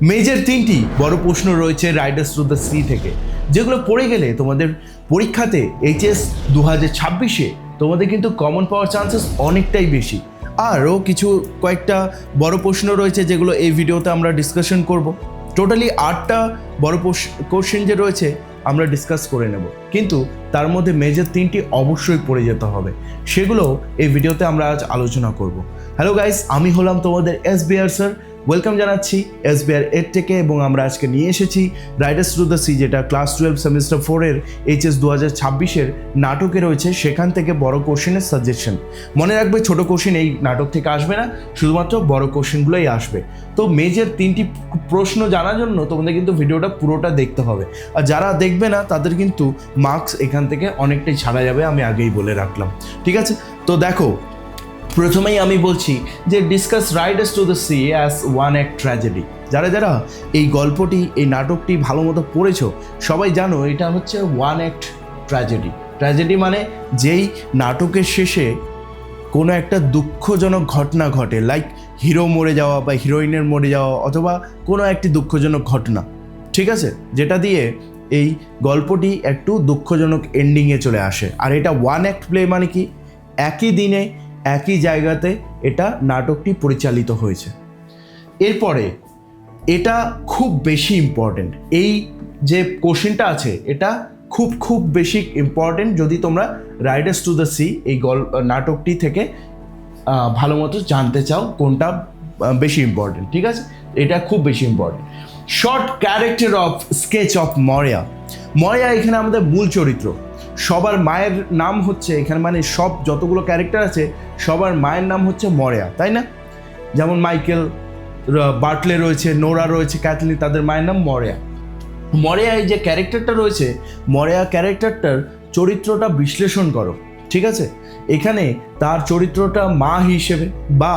Major 3টি বড় প্রশ্ন রয়েছে রাইডার্স টু দ্য সি থেকে, যেগুলো পড়ে গেলে তোমাদের পরীক্ষাতে এইচএস 2026-এ তোমাদের কিন্তু কমন পাওয়ার চান্সেস অনেকটাই বেশি। আরও কয়েকটা বড় প্রশ্ন রয়েছে যেগুলো এই ভিডিওতে আমরা ডিসকাশন করব। টোটালি 8টা বড় কোশ্চেন যে রয়েছে আমরা ডিসকাস করে নেব, কিন্তু তার মধ্যে মেজর 3টি অবশ্যই পড়ে যেতে হবে, সেগুলো এই ভিডিওতে আমরা আজ আলোচনা করব। হ্যালো গাইস, আমি হলাম তোমাদের SBR স্যার। ওয়েলকাম জানাচ্ছি SBR এড থেকে, এবং আমরা আজকে নিয়ে এসেছি রাইডার্স টু দ্য সি, যেটা ক্লাস 12 সেমিস্টার 4-এর এইচএস 2026-এর নাটকে রয়েছে, সেখান থেকে বড় কোশ্চেনের সাজেশন। মনে রাখবে, ছোট কোশ্চেন এই নাটক থেকে আসবে না, শুধুমাত্র বড় কোশ্চেনগুলোই আসবে। তো মেজর 3টি প্রশ্ন জানার জন্য তোমাদের কিন্তু ভিডিওটা পুরোটা দেখতে হবে, আর যারা দেখবে না তাদের কিন্তু মার্কস এখান থেকে অনেকটাই ছাড়া যাবে, আমি আগেই বলে রাখলাম। ঠিক আছে, তো দেখো, প্রথমেই আমি বলছি যে discuss Riders to the Sea as one act tragedy. যারা এই গল্পটি, এই নাটকটি ভালো মতো পড়েছো, সবাই জানো এটা হচ্ছে ওয়ান অ্যাক্ট ট্র্যাজেডি। ট্র্যাজেডি মানে যেই নাটকের শেষে কোনো একটা দুঃখজনক ঘটনা ঘটে, লাইক হিরো মরে যাওয়া বা হিরোইনের মরে যাওয়া, অথবা কোনো একটি দুঃখজনক ঘটনা, ঠিক আছে, যেটা দিয়ে এই গল্পটি একটু দুঃখজনক এন্ডিংয়ে চলে আসে। আর এটা ওয়ান অ্যাক্ট প্লে মানে কি, একই দিনে একই জায়গাতে এটা নাটকটি পরিচালিত হয়েছে। এরপরে এটা খুব বেশি ইম্পর্টেন্ট, এই যে কোশ্চেনটা আছে এটা খুব বেশি ইম্পর্টেন্ট যদি তোমরা রাইডার্স টু দ্য সি এই নাটকটি থেকে ভালো মতো জানতে চাও কোনটা বেশি ইম্পর্টেন্ট। ঠিক আছে, এটা খুব বেশি important. Short character of sketch of মরিয়া। মরিয়া এখানে আমাদের মূল চরিত্র, সবার মায়ের নাম হচ্ছে এখানে, মানে সব যতগুলো ক্যারেক্টার আছে সবার মায়ের নাম হচ্ছে মরিয়া, তাই না? যেমন মাইকেল, বার্টলে রয়েছে, নোরা রয়েছে, ক্যাথলিন, তাদের মায়ের নাম মরিয়া। মরিয়া এই যে ক্যারেক্টারটা রয়েছে, মরিয়া ক্যারেক্টারটার চরিত্রটা বিশ্লেষণ করো। ঠিক আছে, এখানে তার চরিত্রটা মা হিসেবে, বা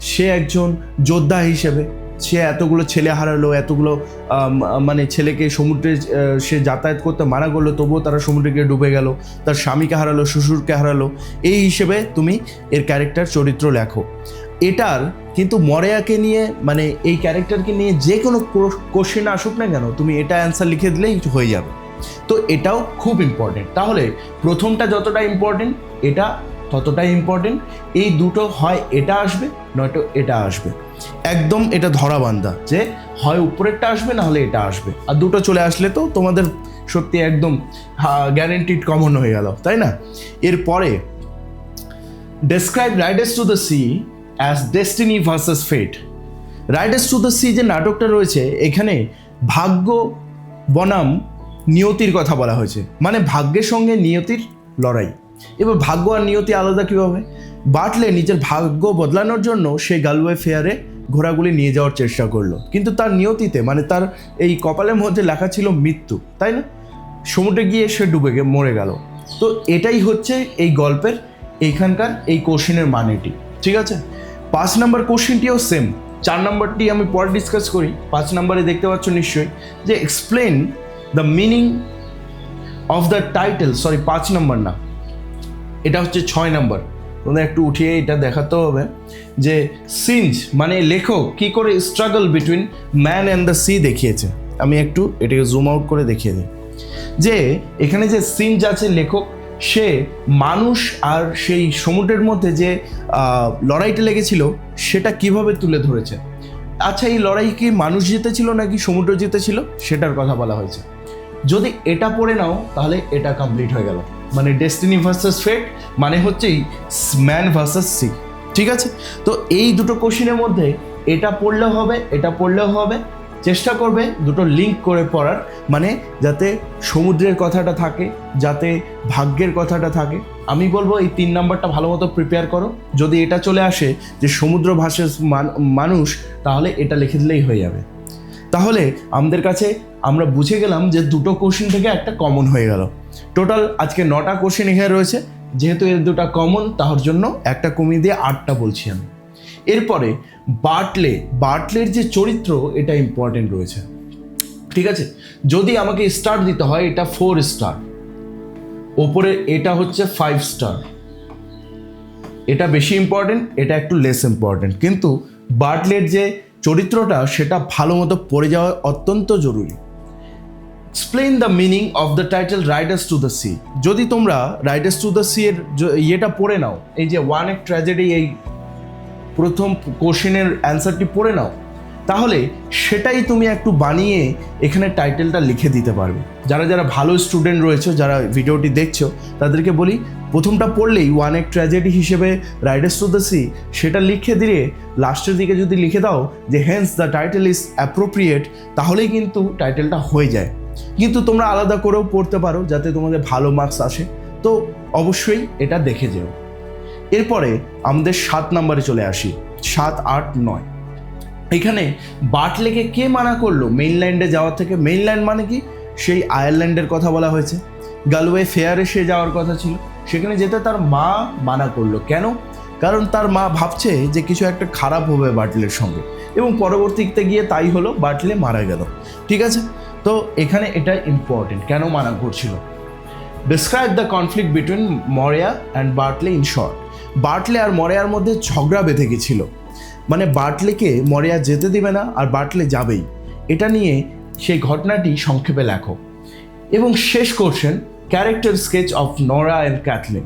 সে একজন যোদ্ধা হিসেবে, সে এতগুলো ছেলে হারালো, এতগুলো মানে ছেলেকে সমুদ্রে সে যাতায়াত করতে মানা করলো, তবুও তারা সমুদ্রে গিয়ে ডুবে গেল, তার স্বামীকে হারালো, শ্বশুরকে হারালো, এই হিসেবে তুমি এর ক্যারেক্টার চরিত্র লেখো। এটার কিন্তু মরিয়াকে নিয়ে, মানে এই ক্যারেক্টারকে নিয়ে যে কোনো কোশ্চেন আসুক না কেন, তুমি এটা অ্যান্সার লিখে দিলেই হয়ে যাবে। তো এটাও খুব ইম্পর্টেন্ট। তাহলে প্রথমটা যতটা ইম্পর্টেন্ট, এটা ততটাই ইম্পর্টেন্ট। এই দুটো হয় এটা আসবে, নয়তো এটা আসবে, একদম এটা ধরা বান্ধা যে হয় উপরেরটা আসবে না হলে এটা আসবে। আর দুটো চলে আসলে তো তোমাদের সত্যি একদম গ্যারেন্টিড কমন হয়ে গেল, তাই না? এরপরে describe Riders to the Sea as destiny versus fate. Riders to the Sea যে নাটকটা রয়েছে, এখানে ভাগ্য বনাম নিয়তির কথা বলা হয়েছে, মানে ভাগ্যের সঙ্গে নিয়তির লড়াই। এবার ভাগ্য আর নিয়তি আলাদা কীভাবে? বার্টলে নিজের ভাগ্য বদলানোর জন্য সে গালওয়ে ফেয়ারে ঘোড়াগুলি নিয়ে যাওয়ার চেষ্টা করলো, কিন্তু তার নিয়তিতে, মানে তার এই কপালের মধ্যে লেখা ছিল মৃত্যু, তাই না? সমুদ্রে গিয়ে সে ডুবে মরে গেল। তো এটাই হচ্ছে এই গল্পের এইখানকার এই কোশ্চেনের মানেটি। ঠিক আছে, 5 নম্বর কোশ্চেনটিও সেম। 4 নম্বরটি আমি পরে ডিসকাস করি। 5 নম্বরে দেখতে পাচ্ছ নিশ্চয়ই যে explain the meaning of the title, sorry 5 নম্বর না, এটা হচ্ছে 6 নম্বর। তোমরা একটু উঠিয়ে এটা দেখাতে হবে যে সিনজ মানে লেখক কী করে struggle between man and the sea দেখিয়েছে। আমি একটু এটাকে জুম আউট করে দেখিয়ে দিই যে এখানে যে সিনজ আছে, লেখক সে মানুষ আর সেই সমুদ্রের মধ্যে যে লড়াইটা লেগেছিল সেটা কিভাবে তুলে ধরেছে। আচ্ছা, এই লড়াই কি মানুষ জিতেছিল নাকি সমুদ্র জিতেছিল, সেটার কথা বলা হয়েছে। যদি এটা পড়ে নাও তাহলে এটা কমপ্লিট হয়ে গেল। মানে ডেস্টিনি ভার্সেস ফেট মানে হচ্ছেই ম্যান ভার্সেস সি। ঠিক আছে, তো এই দুটো কোশ্চেনের মধ্যে এটা পড়লেও হবে, এটা পড়লেও হবে। চেষ্টা করবে দুটো লিঙ্ক করে পড়ার, মানে যাতে সমুদ্রের কথাটা থাকে, যাতে ভাগ্যের কথাটা থাকে। আমি বলবো এই 3 নম্বরটা ভালো মতো প্রিপেয়ার করো। যদি এটা চলে আসে যে সমুদ্র ভার্সেস মানুষ, তাহলে এটা লিখে দিলেই হয়ে যাবে। তাহলে আমাদের কাছে আমরা বুঝে গেলাম যে দুটো কোশ্চেন থেকে একটা কমন হয়ে গেল। টোটাল আজকে 9টা কোশ্চেন এখানে রয়েছে, যেহেতু এর দুটো কমন তার জন্য একটা কমিয়ে দিয়ে 8টা বলছি আমি। এরপরে বার্টলের যে চরিত্র, এটা ইম্পর্টেন্ট রয়েছে। ঠিক আছে, যদি আমাকে স্টার দিতে হয়, এটা 4 স্টার, ওপরে এটা হচ্ছে 5 স্টার। এটা বেশি ইম্পর্টেন্ট, এটা একটু লেস ইম্পর্টেন্ট, কিন্তু বার্টলের যে চরিত্রটা সেটা ভালো মতো পড়ে যাওয়া অত্যন্ত জরুরি। Explain the meaning of the title Riders to the C. যদি তোমরা রাইডার্স টু দ্য সি এর ইয়েটা পড়ে নাও, এই যে ওয়ান এক ট্র্যাজেডি, এই প্রথম কোশ্চেনের অ্যান্সারটি পড়ে নাও, তাহলে সেটাই তুমি একটু বানিয়ে এখানে টাইটেলটা লিখে দিতে পারবে। যারা যারা ভালো স্টুডেন্ট রয়েছে, যারা ভিডিওটি দেখছো, তাদেরকে বলি প্রথমটা পড়লেই ওয়ান এক ট্র্যাজেডি হিসেবে রাইডার্স টু দ্য সি সেটা লিখে দিয়ে লাস্টের দিকে যদি লিখে দাও যে hence the title is appropriate, তাহলেই কিন্তু টাইটেলটা হয়ে যায়। কিন্তু তোমরা আলাদা করেও পড়তে পারো যাতে তোমাদের ভালো মার্কস আসে, তো অবশ্যই এটা দেখে যেও। এরপরে আমাদের 7 নম্বরে চলে আসি, 7, 8, 9। এখানে বার্টলেকে কে মানা করলো মেইনল্যান্ডে যাওয়ার থেকে? মেইনল্যান্ড মানে কি? সেই আয়ারল্যান্ডের কথা বলা হয়েছে। গালওয়ে ফেয়ারে সে যাওয়ার কথা ছিল, সেখানে যেতে তার মা মানা করলো। কেন? কারণ তার মা ভাবছে যে কিছু একটা খারাপ হবে বার্টলের সঙ্গে, এবং পরবর্তীতে গিয়ে তাই হলো, বার্টলে মারা গেল। ঠিক আছে, তো এখানে এটা ইম্পর্টেন্ট, কেন মানা করছিল। ডিসক্রাইব দ্য কনফ্লিক্ট বিটুইন মরিয়া অ্যান্ড বার্টলে ইন শর্ট। বার্টলে আর মরিয়ার মধ্যে ঝগড়া বেঁধে গেছিল, মানে বার্টলেকে মরিয়া যেতে দিবে না আর বার্টলে যাবেই, এটা নিয়ে সেই ঘটনাটি সংক্ষেপে লেখো। এবং শেষ question, character sketch of Nora and Cathleen.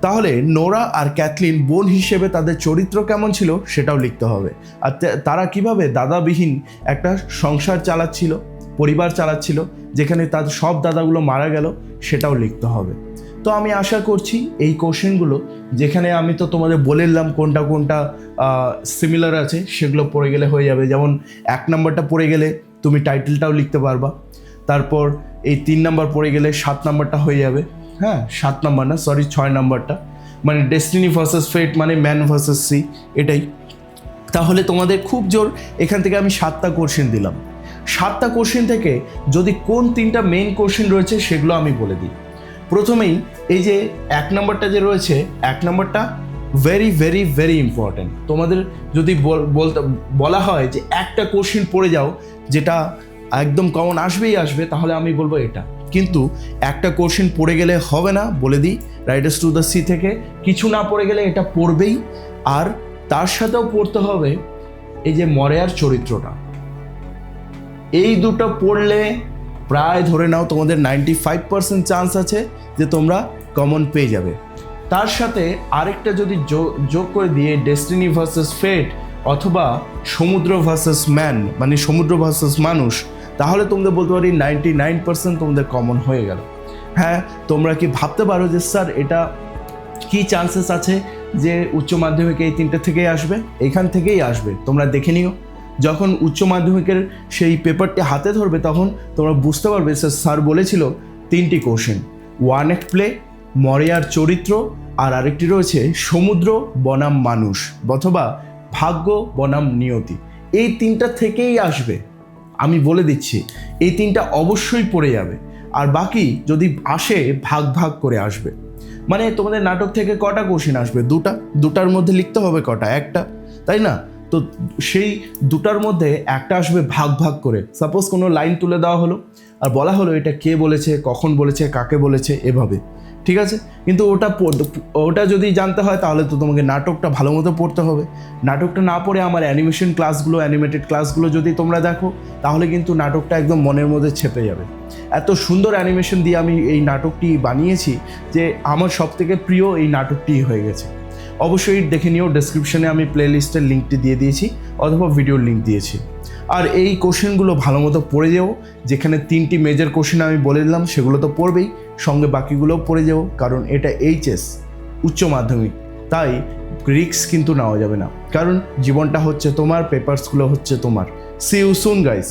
তাহলে নোরা আর ক্যাথলিন বোন হিসেবে তাদের চরিত্র কেমন ছিল সেটাও লিখতে হবে, আর তারা কিভাবে দাদাবিহীন একটা সংসার চালাচ্ছিল, পরিবার চালাচ্ছিল, যেখানে তাদের সব দাদাগুলো মারা গেল, সেটাও লিখতে হবে। তো আমি আশা করছি এই কোশ্চেনগুলো, যেখানে আমি তো তোমাদের বলে দিলাম কোনটা কোনটা সিমিলার আছে, সেগুলো পড়ে গেলে হয়ে যাবে। যেমন 1 নম্বরটা পড়ে গেলে তুমি টাইটেলটাও লিখতে পারবা, তারপর এই 3 নম্বর পড়ে গেলে 7 নম্বরটা হয়ে যাবে। হ্যাঁ, 7 নম্বর না, সরি 6 নম্বরটা, মানে ডেস্টিনি ভার্সেস ফেট, মানে ম্যান ভার্সেস সি, এটাই। তাহলে তোমাদের খুব জোর, এখান থেকে আমি 7টা কোশ্চেন দিলাম। 7টা কোশ্চেন থেকে যদি কোন 3টা মেইন কোশ্চেন রয়েছে সেগুলো আমি বলে দিই। প্রথমেই এই যে 1 নম্বরটা যে রয়েছে, 1 নম্বরটা ভেরি ভেরি ভেরি ইম্পর্ট্যান্ট। তোমাদের যদি বলা হয় যে একটা কোশ্চেন পড়ে যাও যেটা একদম কমন আসবেই আসবে, তাহলে আমি বলবো এটা। কিন্তু একটা কোশ্চেন পড়ে গেলে হবে না, বলে দিই, রাইডার্স টু দ্য সি থেকে কিছু না পড়ে গেলে এটা পড়বেই, আর তার সাথেও পড়তে হবে এই যে মরিয়ার চরিত্রটা। এই দুটো পড়লে প্রায় ধরে নাও তোমাদের 95% চান্স আছে যে তোমরা কমন পেয়ে যাবে। তার সাথে আরেকটা যদি যোগ করে দিয়ে ডেস্টিনি ভার্সেস ফেট অথবা সমুদ্র ভার্সেস ম্যান, মানে সমুদ্র ভার্সেস মানুষ, তাহলে তোমাদের বলতে পারি 99% তোমাদের কমন হয়ে গেল। হ্যাঁ, তোমরা কি ভাবতে পারো যে স্যার এটা কি চান্সেস আছে যে উচ্চ মাধ্যমিকে এই 3টে থেকেই আসবে? এখান থেকেই আসবে, তোমরা দেখে নিও। যখন উচ্চ মাধ্যমিকের সেই পেপারটি হাতে ধরবে তখন তোমরা বুঝতে পারবে স্যার বলেছিল 3টি কোশ্চেন, ওয়ান অ্যাক্ট প্লে, মরিয়ার চরিত্র, আর আরেকটি রয়েছে সমুদ্র বনাম মানুষ অথবা ভাগ্য বনাম নিয়তি। এই 3টা থেকেই আসবে, আমি বলে দিচ্ছি। এই 3টা অবশ্যই পড়ে যাবে, আর বাকি যদি আসে ভাগ ভাগ করে আসবে। মানে তোমাদের নাটক থেকে কটা কোশ্চেন আসবে? 2টার মধ্যে লিখতে হবে কটা? 1টা, তাই না? তো সেই 2টার মধ্যে একটা আসবে ভাগ ভাগ করে। সাপোজ কোনো লাইন তুলে দেওয়া হলো আর বলা হলো এটা কে বলেছে, কখন বলেছে, কাকে বলেছে, এভাবে। ঠিক আছে, কিন্তু ওটা যদি জানতে হয় তাহলে তো তোমাকে নাটকটা ভালো মতো পড়তে হবে। নাটকটা না পড়ে আমার অ্যানিমেশন ক্লাসগুলো, অ্যানিমেটেড ক্লাসগুলো যদি তোমরা দেখো, তাহলে কিন্তু নাটকটা একদম মনের মধ্যে ছেপে যাবে। এত সুন্দর অ্যানিমেশন দিয়ে আমি এই নাটকটি বানিয়েছি যে আমার সবথেকে প্রিয় এই নাটকটি হয়ে গেছে। অবশ্যই দেখে নিও, ডেসক্রিপশনে আমি প্লেলিস্টের লিঙ্কটি দিয়ে দিয়েছি অথবা ভিডিওর লিঙ্ক দিয়েছি। আর এই কোশ্চেনগুলো ভালো মতো পড়ে যাও, যেখানে 3টি মেজর কোশ্চেন আমি বলে দিলাম সেগুলো তো পড়বেই, সঙ্গে বাকিগুলোও পড়ে যাও, কারণ এটা এইচএস উচ্চ মাধ্যমিক, তাই রিস্ক কিন্তু নেওয়া যাবে না, কারণ জীবনটা হচ্ছে তোমার, পেপারসগুলো হচ্ছে তোমার। See you soon guys.